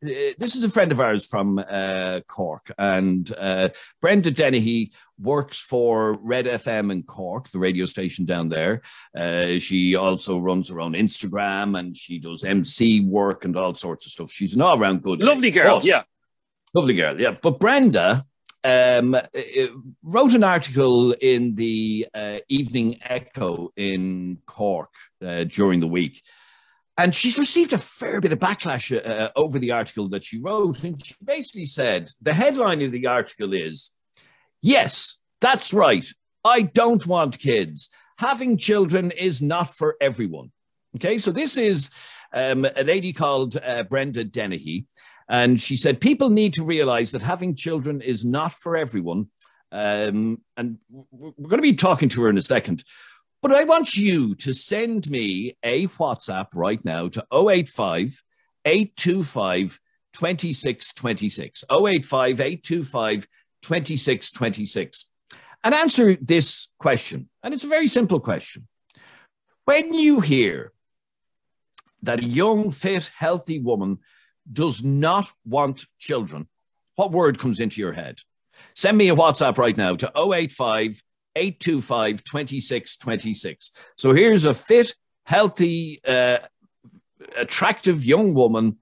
this is a friend of ours from Cork, and Brenda Dennehy works for Red FM in Cork, the radio station down there. She also runs her own Instagram, and she does MC work and all sorts of stuff. She's an all-round good, lovely girl, yeah. Lovely girl, yeah. But Brenda wrote an article in the Evening Echo in Cork during the week. And she's received a fair bit of backlash over the article that she wrote. And she basically said, the headline of the article is, yes, that's right. I don't want kids. Having children is not for everyone. Okay, so this is a lady called Brenda Dennehy. And she said, people need to realize that having children is not for everyone. And we're going to be talking to her in a second. But I want you to send me a WhatsApp right now to 085 825 2626. 085 825 2626. And answer this question. And it's a very simple question. When you hear that a young, fit, healthy woman does not want children, what word comes into your head? Send me a WhatsApp right now to 085 825 2626. So here's a fit, healthy, attractive young woman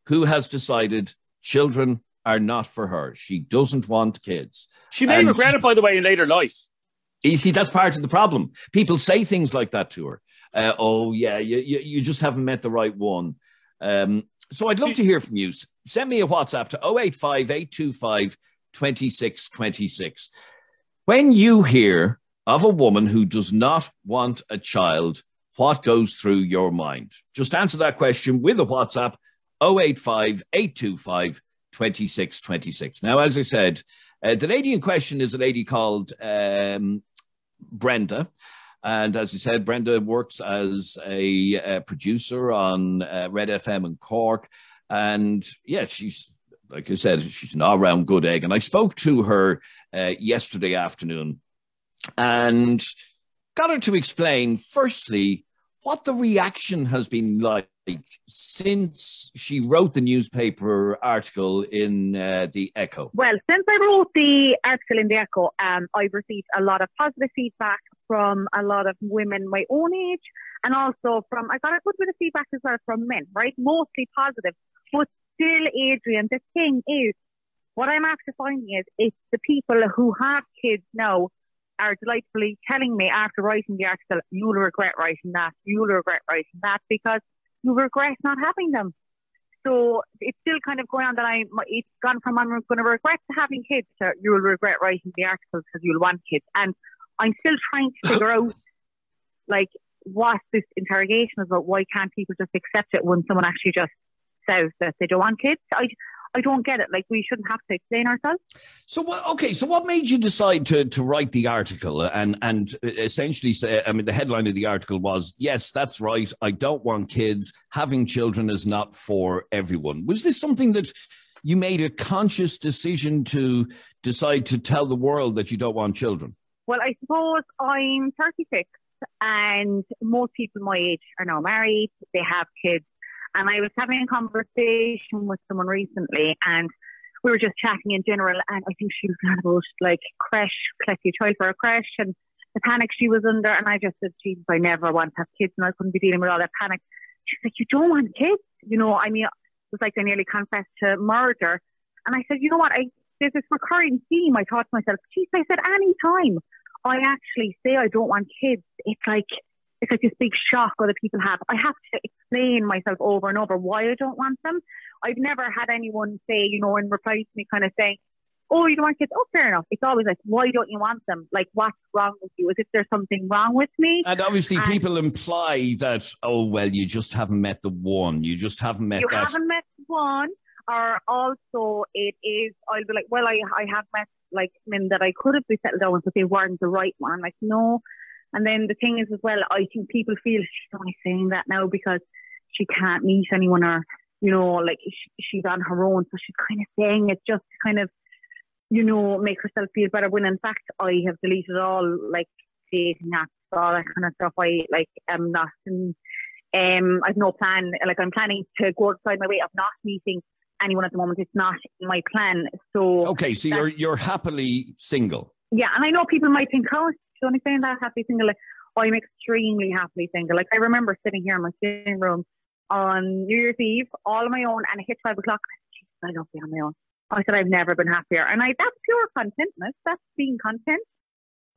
who has decided children are not for her. She doesn't want kids. She may regret it, by the way, in later life. You see, that's part of the problem. People say things like that to her. Oh, yeah, you just haven't met the right one. So I'd love to hear from you. Send me a WhatsApp to 085 825 2626. When you hear of a woman who does not want a child, what goes through your mind? Just answer that question with a WhatsApp, 085 825 2626. Now, as I said, the lady in question is a lady called Brenda. And as I said, Brenda works as a producer on Red FM in Cork. And yeah, she's, like I said, she's an all-round good egg. And I spoke to her yesterday afternoon and got her to explain, firstly, what the reaction has been like since she wrote the newspaper article in the Echo. Well, since I wrote the article in the Echo, I've received a lot of positive feedback from a lot of women my own age, and also from, I got a good bit of feedback as well from men, right? Mostly positive. But still, Adrian, the thing is, what I'm after finding is, it's the people who have kids now are delightfully telling me after writing the article, you'll regret writing that, because you regret not having them. So it's still kind of going on that it's gone from I'm going to regret having kids to you'll regret writing the article because you'll want kids. And I'm still trying to figure out, like, what this interrogation is about. Why can't people just accept it when someone actually just says that they don't want kids? I don't get it. Like, we shouldn't have to explain ourselves. So what made you decide to write the article and essentially say, I mean, the headline of the article was, yes, that's right, I don't want kids. Having children is not for everyone. Was this something that you made a conscious decision to decide to tell the world that you don't want children? Well, I suppose I'm 36 and most people my age are now married. They have kids. And I was having a conversation with someone recently and we were just chatting in general. And I think she was kind of about like collecting a child for a creche and the panic she was under. And I just said, Jesus, I never want to have kids and I couldn't be dealing with all that panic. She's like, you don't want kids? You know, I mean, it was like I nearly confessed to murder. And I said, you know what? There's this recurring theme. I thought to myself, geez, I said, any time I actually say I don't want kids, it's like this big shock other people have. I have to explain myself over and over why I don't want them. I've never had anyone say, you know, in reply to me kind of saying, oh, you don't want kids? Oh, fair enough. It's always like, why don't you want them? Like, what's wrong with you? Is if there's something wrong with me? And obviously people imply that, oh, well, you just haven't met the one. You just haven't met that. You haven't met one. Or also it is, I'll be like, well, I have met like men that I could have been settled down with, but they weren't the right one. I'm like, no. And then the thing is as well, I think people feel she's only saying that now because she can't meet anyone or, you know, like she's on her own. So she's kind of saying it just to kind of, you know, make herself feel better. When in fact, I have deleted all like dating apps, all that kind of stuff. I like am not, I've no plan. Like I'm planning to go outside my way of not meeting anyone at the moment. It's not in my plan. So okay, so you're happily single. Yeah, and I know people might think, oh, she's only saying that, happily single. Like, I'm extremely happily single. Like, I remember sitting here in my sitting room on New Year's Eve, all on my own, and it hit 12 o'clock. I love being on my own. I said, I've never been happier. And that's pure contentness. That's being content.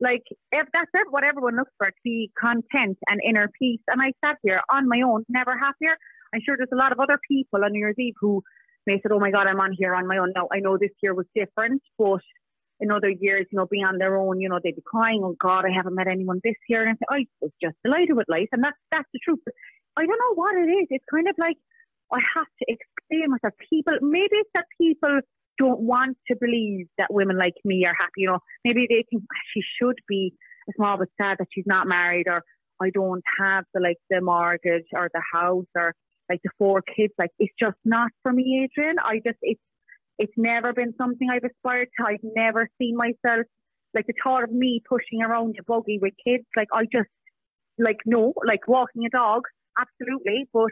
Like, if that's what everyone looks for, to be content and inner peace. And I sat here on my own, never happier. I'm sure there's a lot of other people on New Year's Eve who may say, oh my God, I'm on here on my own. Now, I know this year was different, but in other years, being on their own, they'd be crying, oh God, I haven't met anyone this year. And I was just delighted with life. And that's the truth. But I don't know what it is. It's kind of like, I have to explain myself. Maybe it's that people don't want to believe that women like me are happy. Maybe they think she should be a small bit sad that she's not married, or I don't have the mortgage or the house or the 4 kids. Like, it's just not for me, Adrian. It's never been something I've aspired to. I've never seen myself, the thought of me pushing around a buggy with kids. No, walking a dog, absolutely. But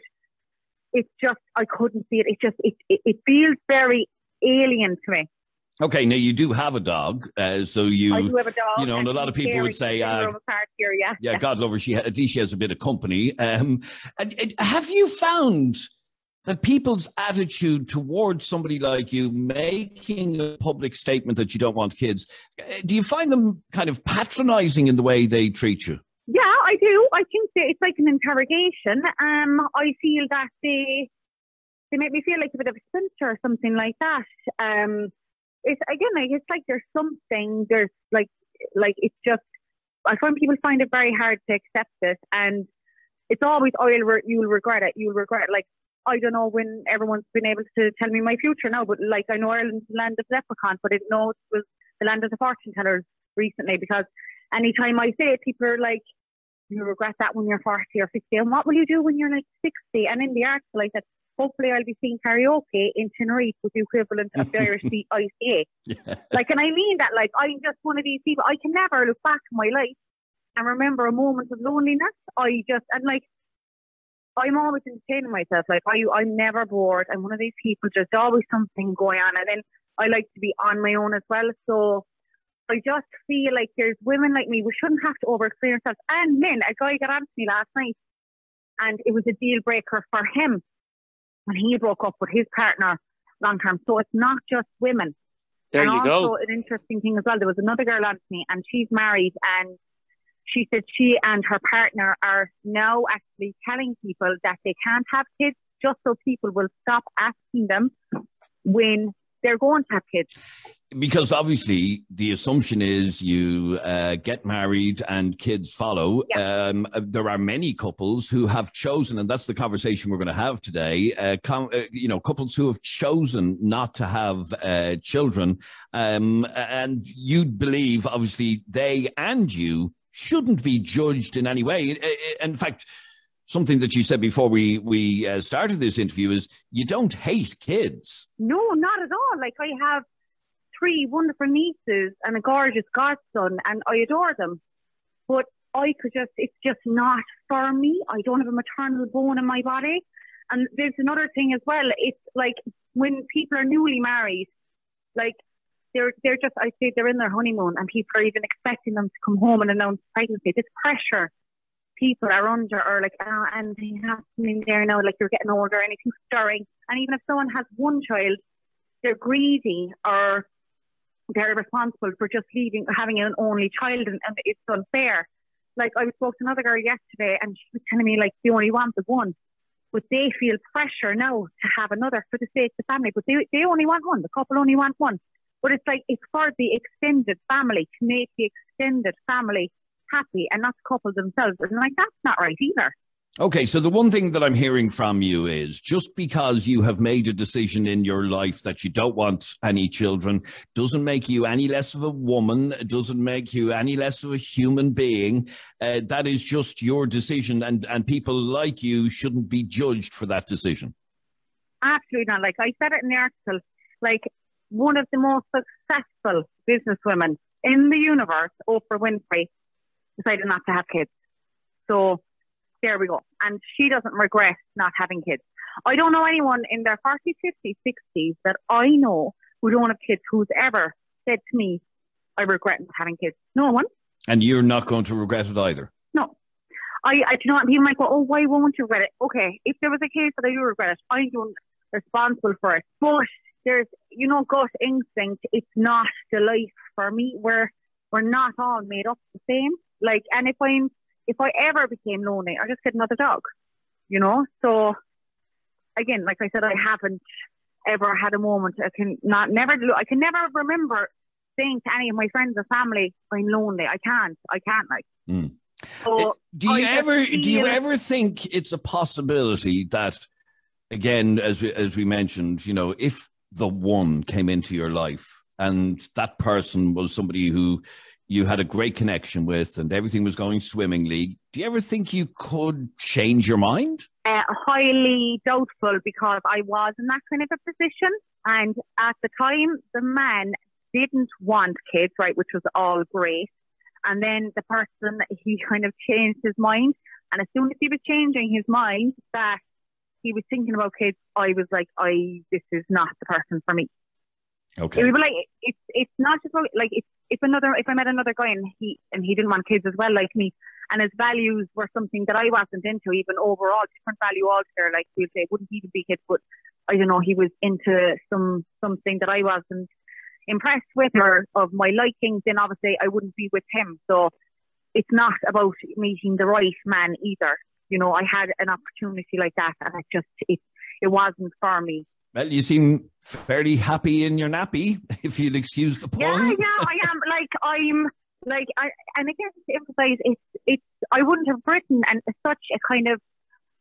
it's just, I couldn't see it. It feels very alien to me. Okay, now you do have a dog, so you. I do have a dog, and a lot of people would say, yeah, God love her, at least she has a bit of company. And have you found that people's attitude towards somebody like you making a public statement that you don't want kids, do you find them kind of patronizing in the way they treat you? Yeah, I do. I think it's like an interrogation. I feel that they make me feel like a bit of a spinster or something like that. It's like there's something, it's just, I find people find it very hard to accept it. And it's always, you'll regret it. Like, I don't know when everyone's been able to tell me my future now, but I know Ireland's the land of leprechauns, but I didn't know it was the land of the fortune tellers recently, because anytime I say it, people are like, you regret that when you're 40 or 50, and what will you do when you're 60? And in the article I said, hopefully I'll be singing karaoke in Tenerife with the equivalent of the Irish ICA. Yeah. And I mean that, I'm just one of these people, I can never look back in my life and remember a moment of loneliness. I'm always entertaining myself. I'm never bored. I'm one of these people, there's always something going on. And then I like to be on my own as well. So I just feel like there's women like me, we shouldn't have to overexplain ourselves. And men, a guy got on to me last night, and it was a deal breaker for him when he broke up with his partner long term. So it's not just women. There you go. Also, an interesting thing as well, there was another girl on to me, and she's married, and she said she and her partner are now actually telling people that they can't have kids, just so people will stop asking them when they're going to have kids. Because obviously the assumption is you get married and kids follow. Yeah. There are many couples who have chosen, and that's the conversation we're going to have today, couples who have chosen not to have children. And you believe, obviously, they and you shouldn't be judged in any way. In fact, something that you said before we started this interview is you don't hate kids. No, not at all. I have 3 wonderful nieces and a gorgeous godson, and I adore them. But it's just not for me. I don't have a maternal bone in my body. And there's another thing as well. It's when people are newly married, they're just, I say they're in their honeymoon, and people are even expecting them to come home and announce pregnancy. This pressure people are under, or anything happening there now, you're getting older, anything stirring. And even if someone has one child, they're greedy or they're responsible for just having an only child, and it's unfair. I spoke to another girl yesterday, and she was telling me they only want the one, but they feel pressure now to have another for the sake of the family, but they only want one. The couple only want one. But it's for the extended family, to make the extended family happy and not the couple themselves. And that's not right either. Okay, so the one thing that I'm hearing from you is just because you have made a decision in your life that you don't want any children doesn't make you any less of a woman, doesn't make you any less of a human being. That is just your decision, and people like you shouldn't be judged for that decision. Absolutely not. I said it in the article, one of the most successful businesswomen in the universe, Oprah Winfrey, decided not to have kids. So there we go. And she doesn't regret not having kids. I don't know anyone in their 40s, 50s, 60s that I know who don't have kids who's ever said to me, I regret not having kids. No one. And you're not going to regret it either? No. I do you know what, people might go, oh, why won't you regret it? Okay, if there was a case that I do regret it, I'm responsible for it. But there's, gut instinct. It's not the life for me. We're not all made up the same. Like, and if I ever became lonely, I'd just get another dog. So again, like I said, I haven't ever had a moment. I can never remember saying to any of my friends or family, I'm lonely. I can't like. Mm. So do you ever think it's a possibility that, again, as we mentioned, if the one came into your life and that person was somebody who you had a great connection with and everything was going swimmingly, do you ever think you could change your mind? Highly doubtful, because I was in that kind of a position. And at the time, the man didn't want kids, right, which was all great. And then the person, he kind of changed his mind. And as soon as he was changing his mind that he was thinking about kids, I was like, this is not the person for me. Okay. It would be like, it's not just like, if I met another guy and he didn't want kids as well, like me, and his values were something that I wasn't into, even overall, different value altogether, like we'd say, it wouldn't even be kids, but I don't know, he was into something that I wasn't impressed with or of my likings, then obviously I wouldn't be with him. So it's not about meeting the right man either. I had an opportunity like that, and it wasn't for me. Well, you seem fairly happy in your nappy, if you'll excuse the pun. Yeah, I am. And again, to emphasize, it's I wouldn't have written such a kind of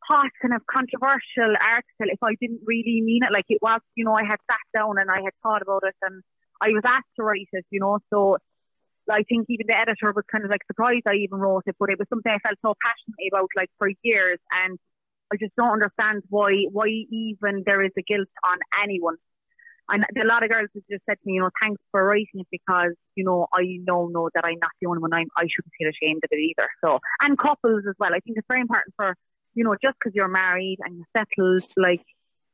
hot, kind of controversial article if I didn't really mean it. Like it was, I had sat down and I had thought about it, and I was asked to write it, so I think even the editor was kind of like surprised I even wrote it, but it was something I felt so passionately about, like, for years, and I just don't understand why even there is a guilt on anyone. And a lot of girls have just said to me, thanks for writing it, because, I know that I'm not the only one. I shouldn't feel ashamed of it either. So, and couples as well. I think it's very important for, just because you're married and you're settled, like,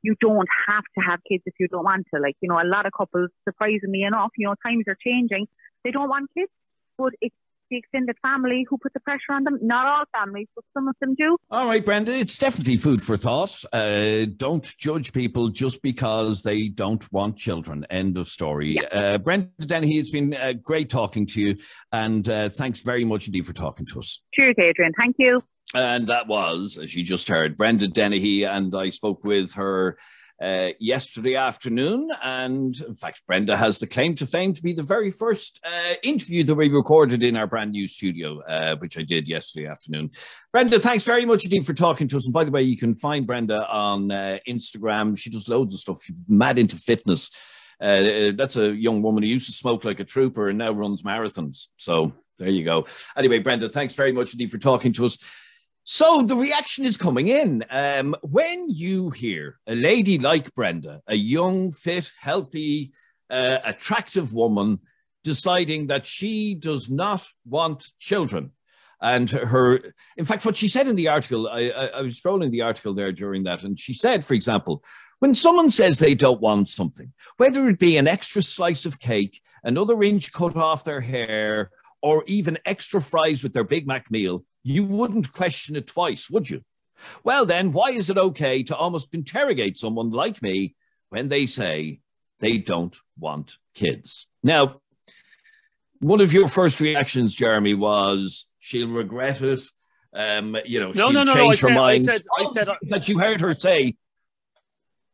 you don't have to have kids if you don't want to. Like, a lot of couples, surprisingly enough, times are changing. They don't want kids, but it's the extended family who put the pressure on them. Not all families, but some of them do. All right, Brenda, it's definitely food for thought. Don't judge people just because they don't want children. End of story. Yeah. Brenda Dennehy, it's been great talking to you, and thanks very much indeed for talking to us. Cheers, Adrian. Thank you. And that was, as you just heard, Brenda Dennehy, and I spoke with her yesterday afternoon. And in fact, Brenda has the claim to fame to be the very first interview that we recorded in our brand new studio, which I did yesterday afternoon. Brenda, thanks very much indeed for talking to us. And by the way, you can find Brenda on Instagram. She does loads of stuff. She's mad into fitness. That's a young woman who used to smoke like a trooper and now runs marathons. So there you go. Anyway, Brenda, thanks very much indeed for talking to us. So the reaction is coming in. When you hear a lady like Brenda, a young, fit, healthy, attractive woman, deciding that she does not want children, and in fact, what she said in the article, I was scrolling the article there during that, and she said, for example, when someone says they don't want something, whether it be an extra slice of cake, another inch cut off their hair, or even extra fries with their Big Mac meal, you wouldn't question it twice, would you? Well, then, why is it okay to almost interrogate someone like me when they say they don't want kids? Now, one of your first reactions, Jeremy, was she'll regret it. She'll change her mind. I said that you heard her say.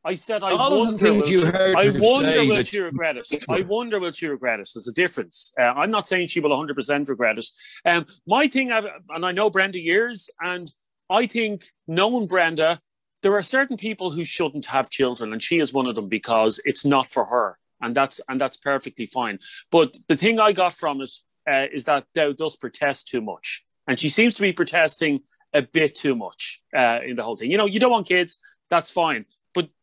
I said, I wonder will she regret it. I wonder will she regret it. There's a difference. I'm not saying she will 100% regret it. My thing, and I know Brenda years, and I think, knowing Brenda, there are certain people who shouldn't have children, and she is one of them, because it's not for her, and that's perfectly fine. But the thing I got from it is that Dow does protest too much, and she seems to be protesting a bit too much in the whole thing. You don't want kids, that's fine.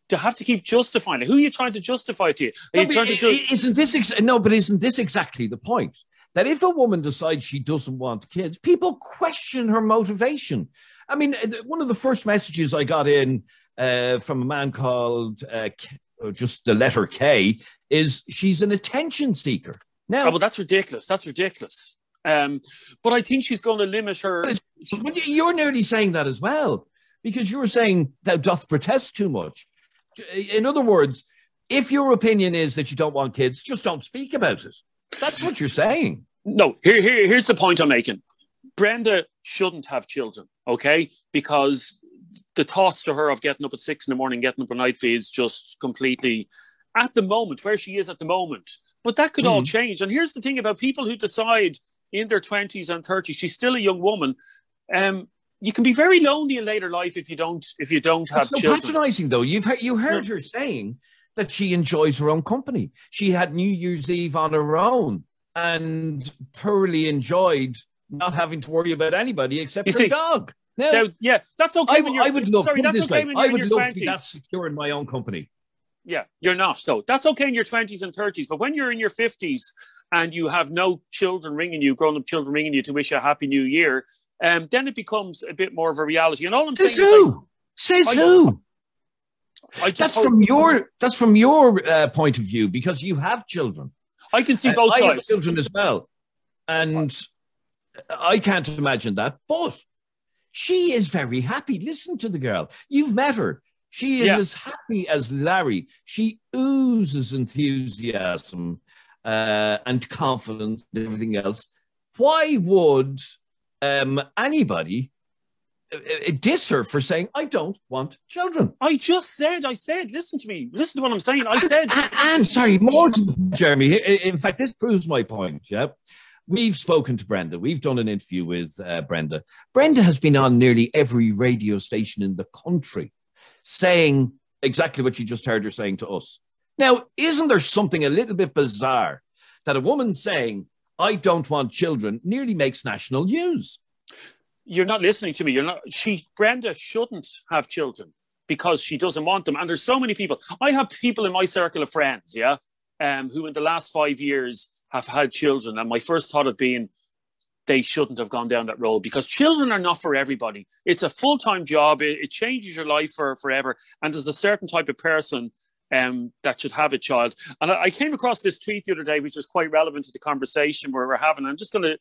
To have to keep justifying it. Who are you trying to justify it to? Isn't this exactly the point? That if a woman decides she doesn't want kids, people question her motivation. I mean, one of the first messages I got in from a man called just the letter K, is she's an attention seeker. Now, well, that's ridiculous. That's ridiculous. But I think she's going to limit her. But you're nearly saying that as well, because you're saying thou doth protest too much. In other words, if your opinion is that you don't want kids, just don't speak about it. That's what you're saying. No, here's the point I'm making. Brenda shouldn't have children, okay? Because the thoughts to her of getting up at 6 a.m, getting up at night feeds just completely, at the moment, where she is at the moment. But that could all change. And here's the thing about people who decide in their 20s and 30s, she's still a young woman. You can be very lonely in later life if you don't have children. Patronising, though. You heard her saying that she enjoys her own company. She had New Year's Eve on her own and thoroughly enjoyed not having to worry about anybody except her dog. Now, yeah, that's okay. I would love to be that secure in my own company. Yeah, you're not. No, that's okay in your 20s and 30s. But when you're in your 50s and you have no children ringing you, grown-up children ringing you to wish you a happy new year, then it becomes a bit more of a reality. And all I'm saying Says who? That's from your point of view, because you have children. I can see both sides. I have children as well. And I can't imagine that. But she is very happy. Listen to the girl. You've met her. She is as happy as Larry. She oozes enthusiasm and confidence and everything else. Why would anybody diss her for saying, I don't want children? I said, listen to me. Listen to what I'm saying. I said. And sorry, more to Jeremy. In fact, this proves my point, yeah? We've spoken to Brenda. We've done an interview with Brenda. Brenda has been on nearly every radio station in the country saying exactly what you just heard her saying to us. Now, isn't there something a little bit bizarre that a woman saying, I don't want children, nearly makes national news? You're not listening to me. Brenda shouldn't have children because she doesn't want them. And there's so many people. I have people in my circle of friends, who in the last 5 years have had children. And my first thought of being, they shouldn't have gone down that road, because children are not for everybody. It's a full-time job. It changes your life forever. And there's a certain type of person that should have a child. And I came across this tweet the other day, which is quite relevant to the conversation we're having. I'm just going to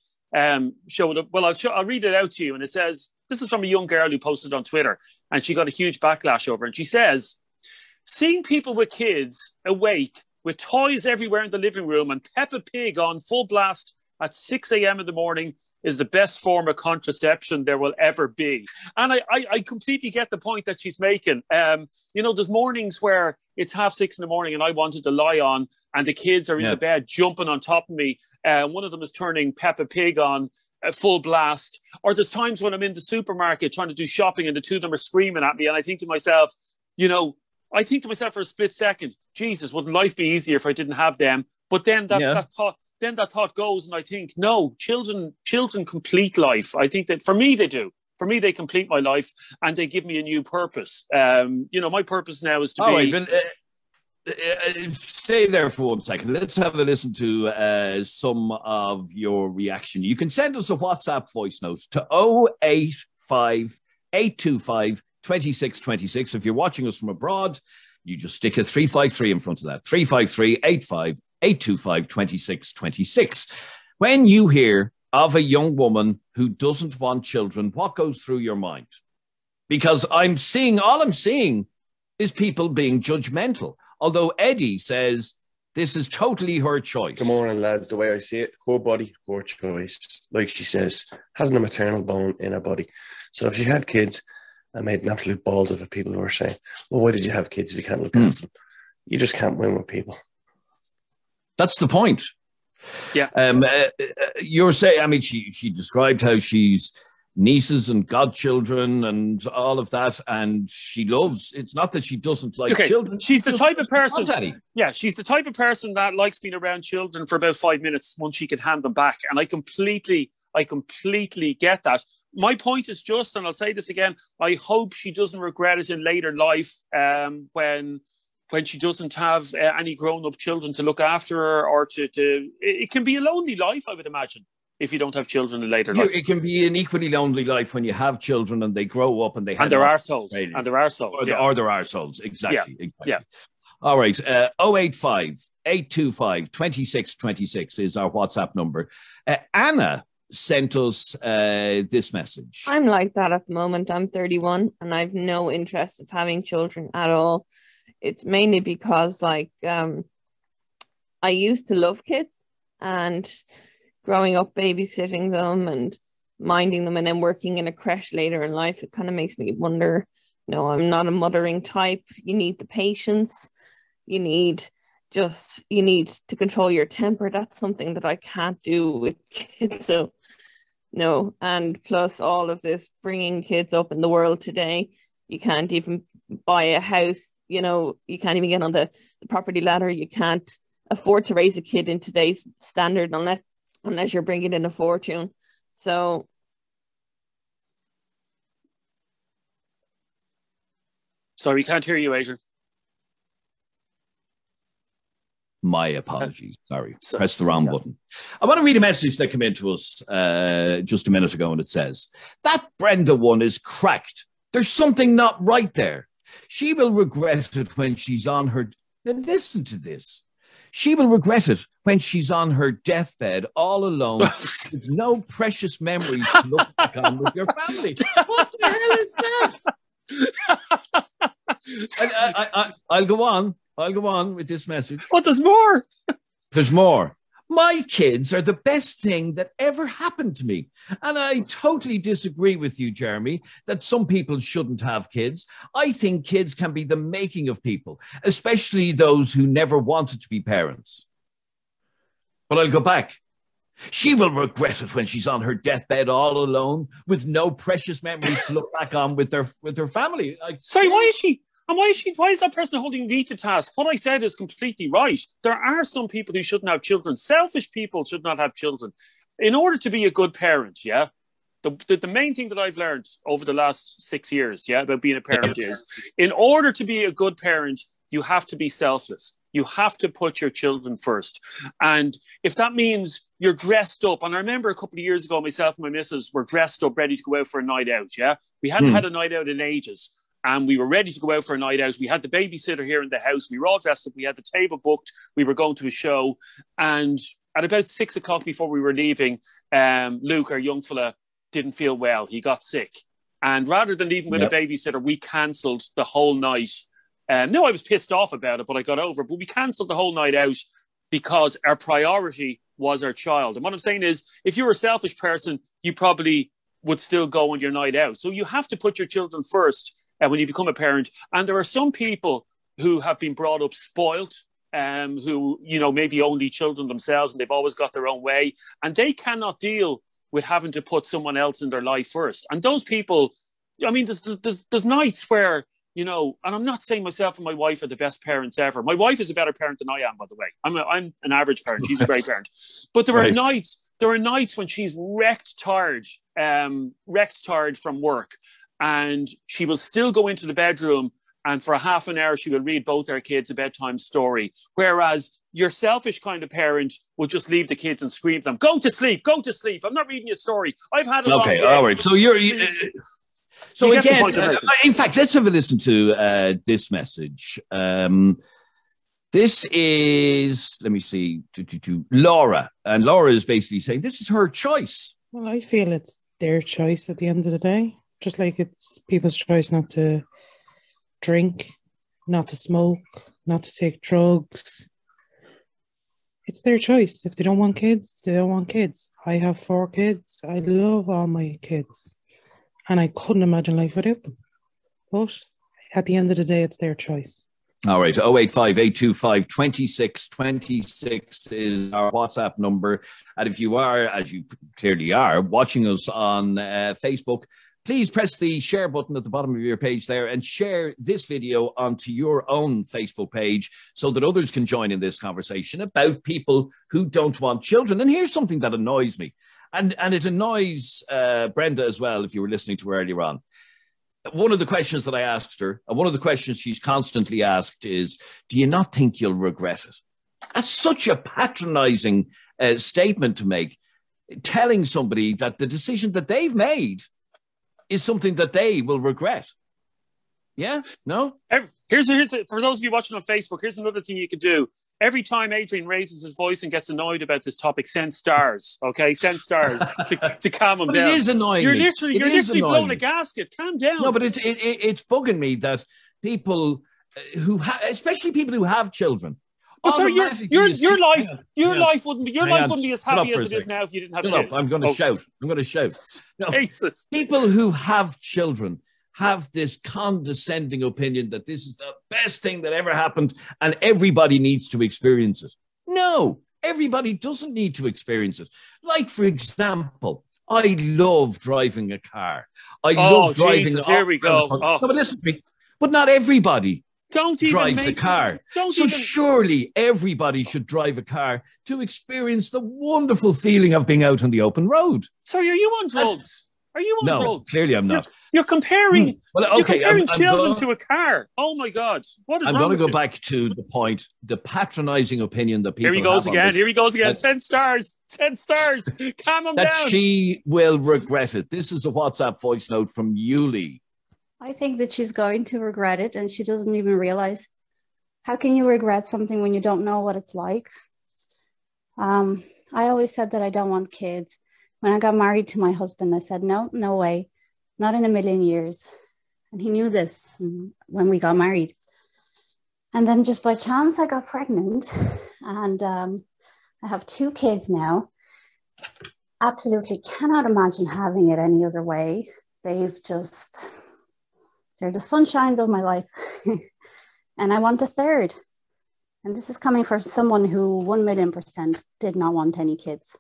show it up. Well, I'll read it out to you. And it says, this is from a young girl who posted on Twitter, and she got a huge backlash over it. And she says, seeing people with kids awake with toys everywhere in the living room and Peppa Pig on full blast at 6 a.m. in the morning is the best form of contraception there will ever be. And I completely get the point that she's making. There's mornings where it's 6:30 in the morning and I wanted to lie on and the kids are in the bed jumping on top of me. One of them is turning Peppa Pig on full blast. Or there's times when I'm in the supermarket trying to do shopping and the two of them are screaming at me. And I think to myself, for a split second, Jesus, wouldn't life be easier if I didn't have them? But then that thought goes, and I think, no, children complete life. I think that for me, they do. For me, they complete my life and they give me a new purpose. My purpose now is to be... Stay there for 1 second. Let's have a listen to some of your reaction. You can send us a WhatsApp voice note to 085 825 2626. If you're watching us from abroad, you just stick a 353 in front of that. 353 85 825 2626. When you hear of a young woman who doesn't want children, what goes through your mind? Because all I'm seeing is people being judgmental. Although Eddie says this is totally her choice. Good morning, lads. The way I see it, her body, her choice. Like she says, hasn't a maternal bone in her body. So if she had kids and made an absolute balls of it, people who are saying, well, why did you have kids if you can't look after them? You just can't win with people. That's the point. Yeah. You're saying, she described how she's nieces and godchildren and all of that, and she loves, it's not that she doesn't like children. She's the type of person. Yeah, she's the type of person that likes being around children for about 5 minutes once she can hand them back. And I completely get that. My point is just, and I'll say this again, I hope she doesn't regret it in later life when she doesn't have any grown-up children to look after her, or to it can be a lonely life, I would imagine. if you don't have children in later life. It can be an equally lonely life when you have children and they grow up and they and there are souls. And there are souls. Or there are souls. Exactly. Yeah. All right. 085 825 2626 is our WhatsApp number. Anna sent us this message. I'm like that at the moment. I'm 31 and I've no interest of having children at all. It's mainly because I used to love kids, and growing up babysitting them and minding them and then working in a creche later in life, it kind of makes me wonder, I'm not a mothering type. You need the patience. You need to control your temper. That's something that I can't do with kids. So no. And plus all of this bringing kids up in the world today, you can't even buy a house. You can't even get on the property ladder. You can't afford to raise a kid in today's standard unless you're bringing in a fortune. So sorry, we can't hear you, Adrian. My apologies. Sorry. Pressed the wrong button. I want to read a message that came in to us just a minute ago, and it says, that Brenda one is cracked. There's something not right there. She will regret it when she's on her... Now listen to this. She will regret it when she's on her deathbed all alone with no precious memories to look back on with your family. What the hell is that? I'll go on with this message. But there's more. There's more. My kids are the best thing that ever happened to me. And I totally disagree with you, Jeremy, that some people shouldn't have kids. I think kids can be the making of people, especially those who never wanted to be parents. But I'll go back. She will regret it when she's on her deathbed all alone with no precious memories to look back on with her family. Sorry, why is she? And why is that person holding me to task? What I said is completely right. There are some people who shouldn't have children. Selfish people should not have children. In order to be a good parent, the main thing that I've learned over the last 6 years, about being a parent is, in order to be a good parent, you have to be selfless. You have to put your children first. And if that means you're dressed up, and I remember a couple of years ago, myself and my missus were dressed up, ready to go out for a night out, We hadn't had a night out in ages. And we were ready to go out for a night out. We had the babysitter here in the house. We were all dressed up. We had the table booked. We were going to a show. And at about 6 o'clock before we were leaving, Luke, our young fella, didn't feel well. He got sick. And rather than leaving with a babysitter, we cancelled the whole night. No, I was pissed off about it, but I got over it. But we cancelled the whole night out because our priority was our child. And what I'm saying is, if you're a selfish person, you probably would still go on your night out. So you have to put your children first when you become a parent. And there are some people who have been brought up spoiled, who, maybe only children themselves, and they've always got their own way, and they cannot deal with having to put someone else in their life first. And those people, there's nights where, and I'm not saying myself and my wife are the best parents ever. My wife is a better parent than I am, by the way. I'm an average parent. She's a great parent. But there are nights when she's wrecked tired from work. And she will still go into the bedroom, and for a half an hour, she will read both our kids a bedtime story. Whereas your selfish kind of parent will just leave the kids and scream at them, go to sleep. I'm not reading you a story. I've had a long day. All right. So So again, in fact, let's have a listen to this message. This is, let me see, Laura. And Laura is basically saying this is her choice. Well, I feel it's their choice at the end of the day. Just like it's people's choice not to drink, not to smoke, not to take drugs. It's their choice. If they don't want kids, they don't want kids. I have 4 kids. I love all my kids. And I couldn't imagine life without them. But at the end of the day, it's their choice. All right. 085 825 2626 is our WhatsApp number. And if you are, as you clearly are, watching us on Facebook, please press the share button at the bottom of your page there and share this video onto your own Facebook page so that others can join in this conversation about people who don't want children. And here's something that annoys me. And it annoys Brenda as well, if you were listening to her earlier on. One of the questions that I asked her, and one of the questions she's constantly asked is, do you not think you'll regret it? That's such a patronizing statement to make. telling somebody that the decision that they've made is something that they will regret. Yeah? No? Here's for those of you watching on Facebook, here's another thing you could do. Every time Adrian raises his voice and gets annoyed about this topic, send stars, okay? Send stars to calm him down. It is annoying. You're literally blowing a gasket. Calm down. No, but it's bugging me that people especially people who have children. But so your life wouldn't be as happy as it is now if you didn't have kids. I'm going to shout. I'm going to shout. Jesus. People who have children have this condescending opinion that this is the best thing that ever happened and everybody needs to experience it. No, everybody doesn't need to experience it. Like, for example, I love driving a car. I love driving. Jesus, here we go. No, but listen to me. But not everybody drive the car. Surely everybody should drive a car to experience the wonderful feeling of being out on the open road. Sorry, are you on drugs? Are you on drugs? No, clearly I'm not. You're comparing children to a car. Oh my God. What is wrong with you? I'm going to go back to the point, the patronizing opinion that people have. Here he goes again. Send stars. Calm him down. That she will regret it. This is a WhatsApp voice note from Yuli. I think that she's going to regret it and she doesn't even realize. How can you regret something when you don't know what it's like? I always said that I don't want kids. When I got married to my husband, I said, no way, not in a million years. And he knew this when we got married. And then just by chance, I got pregnant and I have 2 kids now. Absolutely cannot imagine having it any other way. They're the sunshines of my life. And I want a third. And this is coming from someone who 1,000,000% did not want any kids.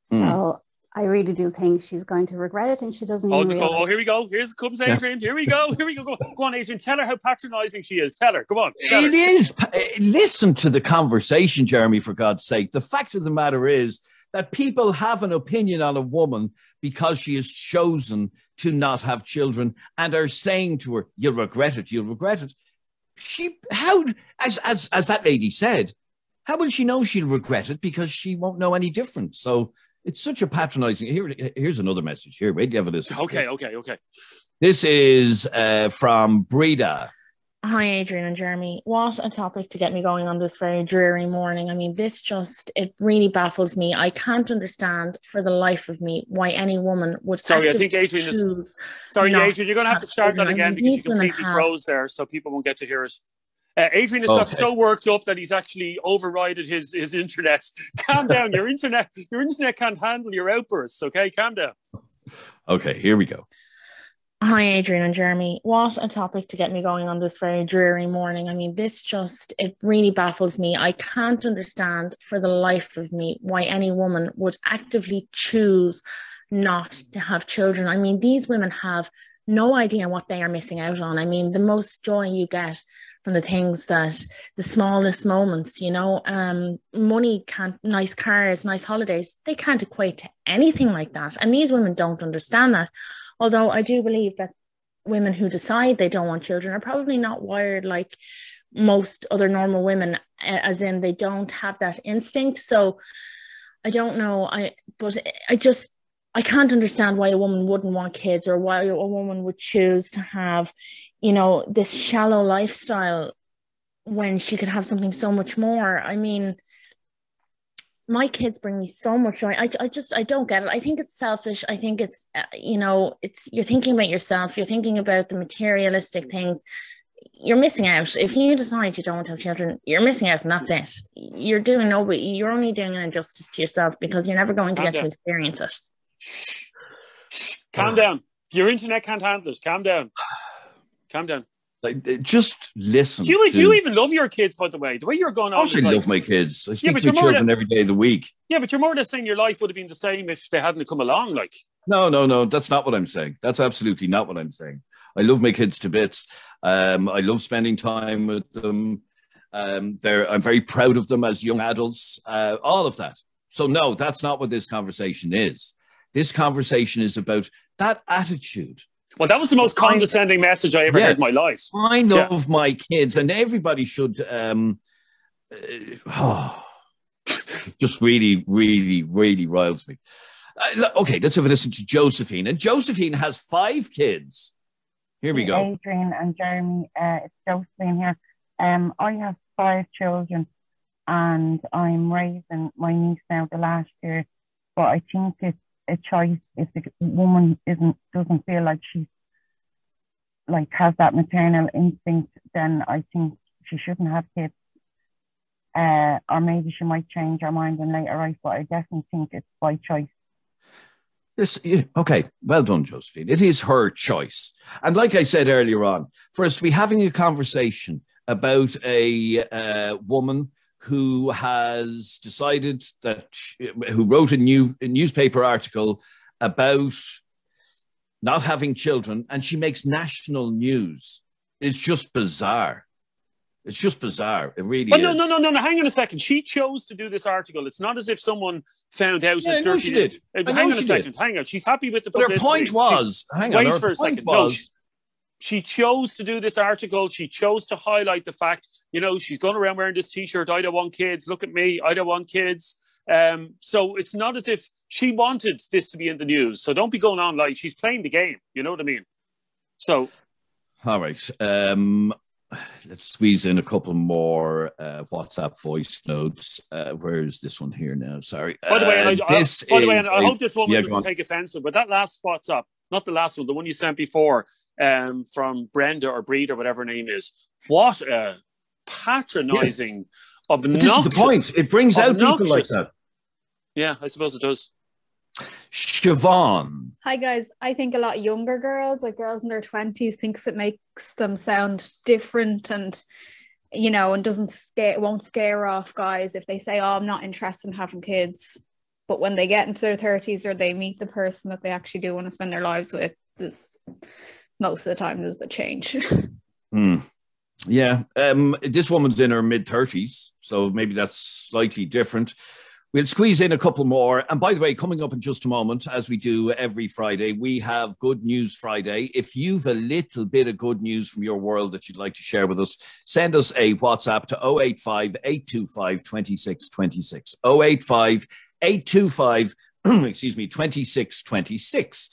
So I really do think she's going to regret it and she doesn't even realize. Oh, here we go. Here comes Adrian. Here we go. Go on, Adrian. Tell her how patronizing she is. Tell her. Come on. It is. Listen to the conversation, Jeremy, for God's sake. The fact of the matter is that people have an opinion on a woman because she has chosen to not have children and are saying to her, you'll regret it. As that lady said, how will she know she'll regret it? Because she won't know any different. So it's such a patronizing. Here's another message. Here, wait, you have a listen. Okay. This is from Brenda. Hi, Adrian and Jeremy. What a topic to get me going on this very dreary morning. I mean, it really baffles me. I can't understand for the life of me why any woman would. Sorry, I think Adrian is. Sorry, Adrian, you're going to have to start that again because you completely froze there, so people won't get to hear us. Adrian has got so worked up that he's actually overrided his internet. Calm down. Your internet can't handle your outbursts. Okay, calm down. Okay, here we go. Hi, Adrian and Jeremy. What a topic to get me going on this very dreary morning. I mean, it really baffles me. I can't understand for the life of me why any woman would actively choose not to have children. I mean, these women have no idea what they are missing out on. I mean, the most joy you get from the things that the smallest moments, money can't, nice cars, nice holidays, they can't equate to anything like that. And these women don't understand that. Although I do believe that women who decide they don't want children are probably not wired like most other normal women, as in they don't have that instinct. So I don't know. I can't understand why a woman wouldn't want kids or why a woman would choose to have, this shallow lifestyle when she could have something so much more. I mean, my kids bring me so much joy. I don't get it. I think it's selfish. I think it's, you're thinking about yourself. You're thinking about the materialistic things. You're missing out. If you decide you don't want to have children, you're missing out and that's it. You're only doing an injustice to yourself because you're never going to get to experience it. Shh. Calm down. Your internet can't handle this. Calm down. Like, just listen. Do you even love your kids, by the way? The way you're going on. I love my kids. I speak to children every day of the week. Yeah, but you're more or less saying your life would have been the same if they hadn't come along. Like, no, that's not what I'm saying. That's absolutely not what I'm saying. I love my kids to bits. I love spending time with them. I'm very proud of them as young adults. All of that. So no, that's not what this conversation is. This conversation is about that attitude. Well, that was the most condescending message I ever heard in my life. I love my kids, and everybody should. just really, really, really riles me. Okay, let's have a listen to Josephine. And Josephine has 5 kids. Here we go. Adrian and Jeremy, it's Josephine here. I have 5 children, and I'm raising my niece now the last year. But I think it's a choice. If the woman doesn't feel like she's has that maternal instinct, then I think she shouldn't have kids. Or maybe she might change her mind in later life. But I definitely think it's by choice. Okay, well done, Josephine. It is her choice. And like I said earlier on, for us to be having a conversation about a woman who has decided who wrote a newspaper article about not having children, and she makes national news, is just bizarre. It's just bizarre. It really is. No. Hang on a second. She chose to do this article. It's not as if someone found out. Yeah, no, she did. Hang on a second. Hang on. She's happy with the publicity. But her point was, wait for a second. She chose to do this article. She chose to highlight the fact, she's going around wearing this T-shirt. I don't want kids. Look at me. I don't want kids. So it's not as if she wanted this to be in the news. So don't be going on like she's playing the game. You know what I mean? So. All right. Let's squeeze in a couple more WhatsApp voice notes. Where's this one here now? Sorry. By the way, I hope this woman doesn't take offensive, but that last WhatsApp, not the last one, the one you sent before, from Brenda or Breed or whatever her name is. What a patronising, obnoxious. This is the point. It brings out people like that. Yeah, I suppose it does. Siobhan. Hi guys, I think a lot younger girls, like girls in their 20s, thinks it makes them sound different and and won't scare off guys if they say, oh, I'm not interested in having kids. But when they get into their 30s or they meet the person that they actually do want to spend their lives with, most of the time there's a change. Yeah, this woman's in her mid-30s, so maybe that's slightly different. We'll squeeze in a couple more. And by the way, coming up in just a moment, as we do every Friday, we have Good News Friday. If you've a little bit of good news from your world that you'd like to share with us, send us a WhatsApp to 085 825 2626. 085 825 2626.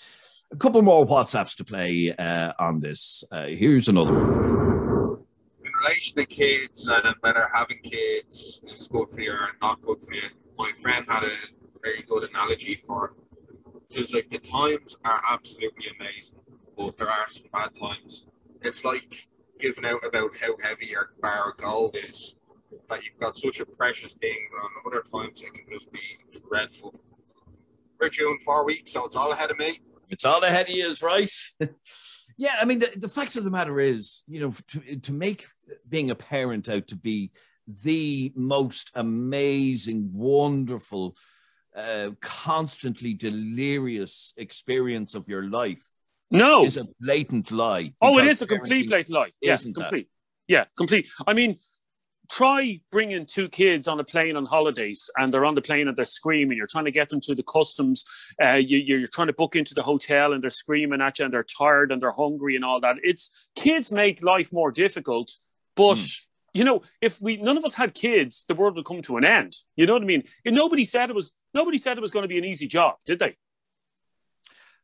A couple more WhatsApps to play on this. Here's another one. In relation to kids and whether having kids is good for you or not good for you, my friend had a very good analogy for it. It's like the times are absolutely amazing, but there are some bad times. It's like giving out about how heavy your bar of gold is, that you've got such a precious thing, but on other times it can just be dreadful. We're due in 4 weeks, so it's all ahead of me. It's all ahead of you, is right. Yeah, I mean, the fact of the matter is, to make being a parent out to be the most amazing, wonderful, constantly delirious experience of your life. No, is a blatant lie. Oh, it is a complete blatant lie. Yeah, complete. Yeah, complete. I mean, try bringing 2 kids on a plane on holidays, and they're on the plane and they're screaming. You're trying to get them through the customs. You're trying to book into the hotel and they're screaming at you and they're tired and they're hungry and all that. Kids make life more difficult, but. If none of us had kids, the world would come to an end. You know what I mean? And nobody said it was going to be an easy job, did they?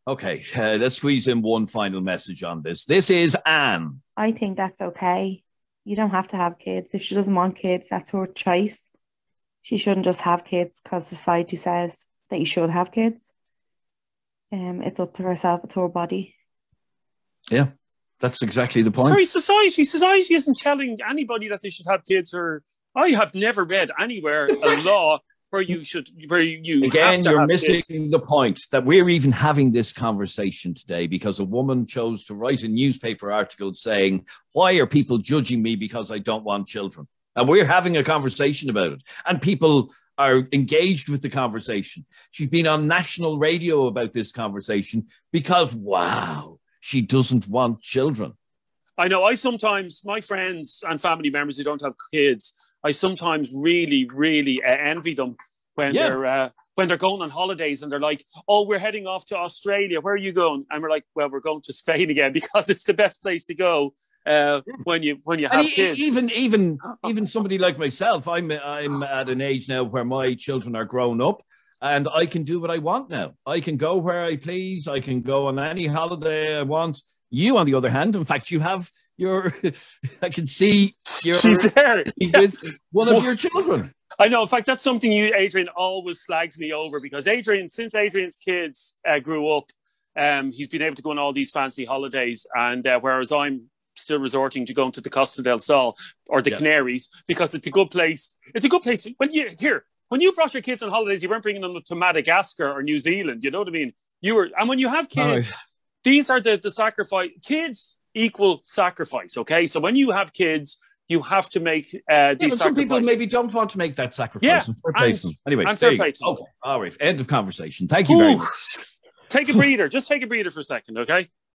Okay, let's squeeze in one final message on this. This is Anne. I think that's okay. You don't have to have kids. If she doesn't want kids, that's her choice. She shouldn't just have kids because society says that you should have kids. It's up to herself, it's her body. Yeah. That's exactly the point. Sorry, society isn't telling anybody that they should have kids. Or I have never read anywhere a law where you again, you're missing the point that we're even having this conversation today because a woman chose to write a newspaper article saying, "Why are people judging me because I don't want children?" And we're having a conversation about it, and people are engaged with the conversation. She's been on national radio about this conversation because, wow. She doesn't want children. I know. My friends and family members who don't have kids, I sometimes really, really envy them when they're going on holidays and they're like, "Oh, we're heading off to Australia. Where are you going?" And we're like, "Well, we're going to Spain again because it's the best place to go." when you have kids. Even somebody like myself, I'm at an age now where my children are grown up, and I can do what I want now. I can go where I please. I can go on any holiday I want. You, on the other hand, in fact, you have I can see she's there with one of your children. I know. In fact, that's something Adrian always slags me over, because since Adrian's kids grew up, he's been able to go on all these fancy holidays, and whereas I'm still resorting to going to the Costa del Sol or the Canaries, because it's a good place. It's a good place. When you brought your kids on holidays, you weren't bringing them to Madagascar or New Zealand. You know what I mean? And when you have kids, these are the sacrifice. Kids equal sacrifice. Okay, so when you have kids, you have to make these sacrifices. Some people maybe don't want to make that sacrifice. Yeah, anyway, and fair play to them. Okay, all right. End of conversation. Thank you very much. Take a breather. Just take a breather for a second, okay?